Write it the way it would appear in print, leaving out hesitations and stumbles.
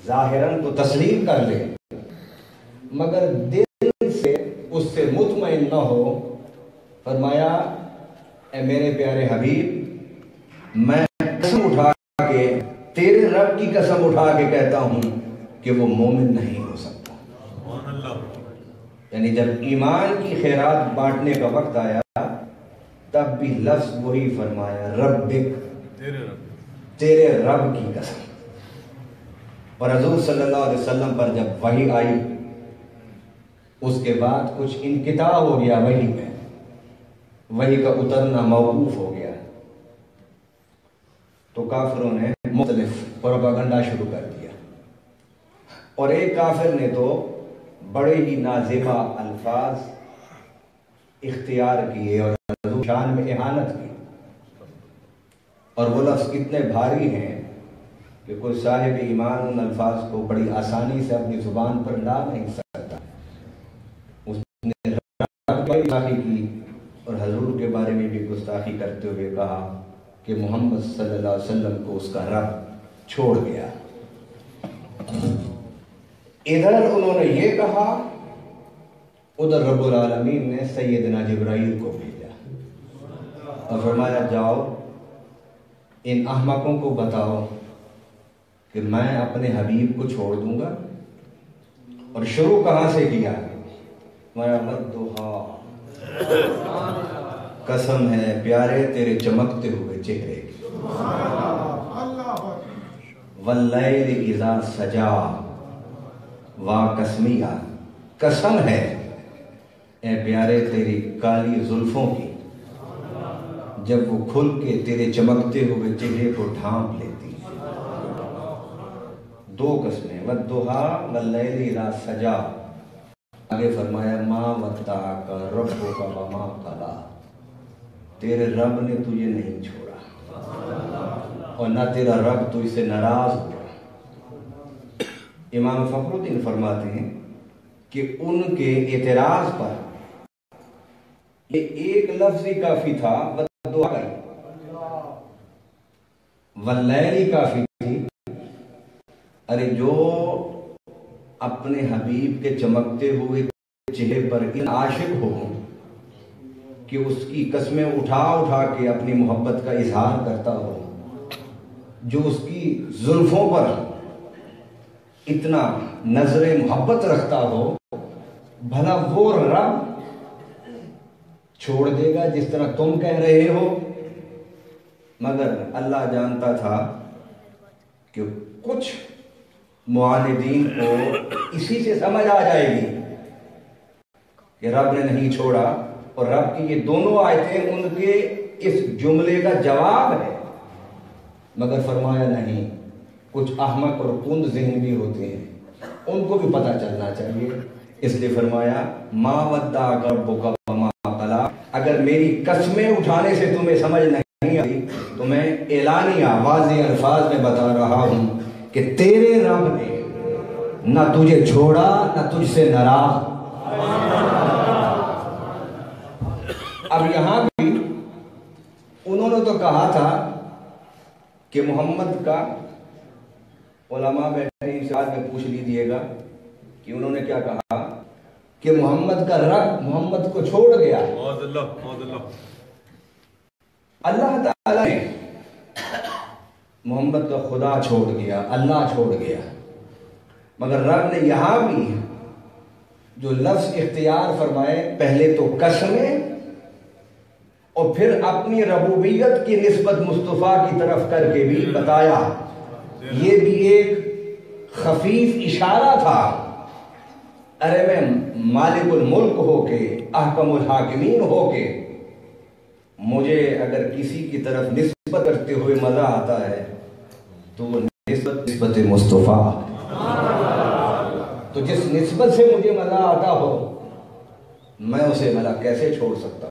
ظاہراً تو تسلیم کر لے مگر دل سے اس سے مطمئن نہ ہو۔ فرمایا اے میرے پیارے حبیب، میں قسم اٹھا کے تیرے رب کی قسم اٹھا کے کہتا ہوں کہ وہ مومن نہیں ہو سکتا۔ یعنی جب ایمان کی خیرات بانٹنے کا وقت آیا تب بھی لفظ وہی فرمایا، ربک، تیرے رب کی قسم۔ اور حضور صلی اللہ علیہ وسلم پر جب وحی آئی اس کے بعد کچھ انقطاع ہو گیا وحی میں، وحی کا اترنا موقوف ہو گیا، تو کافروں نے مختلف پروپیگنڈا شروع کر دیا، اور ایک کافر نے تو بڑے ہی نازیبا الفاظ اختیار کیے اور حضور شان میں اہانت کی، اور وہ لفظ اتنے بھاری ہیں کہ کوئی صاحب ایمان ان الفاظ کو بڑی آسانی سے اپنی زبان پر لا نہیں سکتا۔ اس نے گستاخی کی اور حضور کے بارے میں بھی گستاخی کرتے ہوئے کہا کہ محمد صلی اللہ علیہ وسلم کو اس کا رب چھوڑ گیا۔ ادھر انہوں نے یہ کہا، ادھر رب العالمین نے سیدنا جبرائیل کو بھیجا اور فرمایا جاؤ ان احمقوں کو بتاؤ کہ میں اپنے حبیب کو چھوڑ دوں گا۔ اور شروع کہاں سے کیا؟ قسم ہے پیارے تیرے چمکتے ہوئے چہرے کی، واللیل اذا سجا وا قسمیہ، قسم ہے اے پیارے تیری کالی زلفوں کی جب وہ کھل کے تیرے چمکتے ہوئے چہرے کو ڈھانپ لیتی۔ دو قسمیں، والضحیٰ واللیل اذا سجا۔ آگے فرمایا ما ودعک ربک وما قلی، تیرے رب نے تجھے نہیں چھوڑا اور نہ تیرا رب تجھ سے ناراض ہوا۔ امام فخر الدین فرماتے ہیں کہ ان کے اعتراض پر یہ ایک لفظ ہی کافی تھا، واللیل ہی کافی تھی۔ ارے جو اپنے حبیب کے چمکتے ہوئے چہرے پر اتنا عاشق ہو کہ اس کی قسمیں اٹھا اٹھا کے اپنی محبت کا اظہار کرتا ہو، جو اس کی زلفوں پر اتنا نظر محبت رکھتا ہو، بھلا وہ رب چھوڑ دے گا جس طرح تم کہہ رہے ہو؟ مگر اللہ جانتا تھا کہ کچھ معاندین کو اسی سے سمجھ آ جائے گی کہ رب نے نہیں چھوڑا، اور رب کی یہ دونوں آیتیں ان کے اس جملے کا جواب ہے۔ مگر فرمایا نہیں، کچھ احمق اور کند ذہن بھی ہوتے ہیں، ان کو بھی پتہ چلنا چاہیے، اس لیے فرمایا ما ودعک ربک وما قلی۔ اگر میری قسمیں اٹھانے سے تمہیں سمجھ نہیں آئی تو میں اعلانیہ واضح الفاظ میں بتا رہا ہوں کہ تیرے رب نے نہ تجھے چھوڑا نہ تجھ سے ناراض۔ اب یہاں بھی انہوں نے تو کہا تھا کہ محمد کا، علماء بیٹھے ان سے آج میں پوچھ لیجیے گا کہ انہوں نے کیا کہا کہ محمد کا رب محمد کو چھوڑ گیا۔ اللہ تعالیٰ نے محمد کا خدا چھوڑ گیا، اللہ چھوڑ گیا، مگر رب نے یہاں بھی جو لفظ اختیار فرمائے، پہلے تو قسمیں اور پھر اپنی ربوبیت کی نسبت مصطفیٰ کی طرف کر کے بھی بتایا، یہ بھی ایک خفیف اشارہ تھا۔ ارے میں مالک الملک ہو کے، احکم الحاکمین ہو کے، مجھے اگر کسی کی طرف نسبت کرتے ہوئے مزہ آتا ہے تو وہ نسبت مصطفیٰ، تو جس نسبت سے مجھے مزہ آتا ہو میں اسے بھلا کیسے چھوڑ سکتا ہوں؟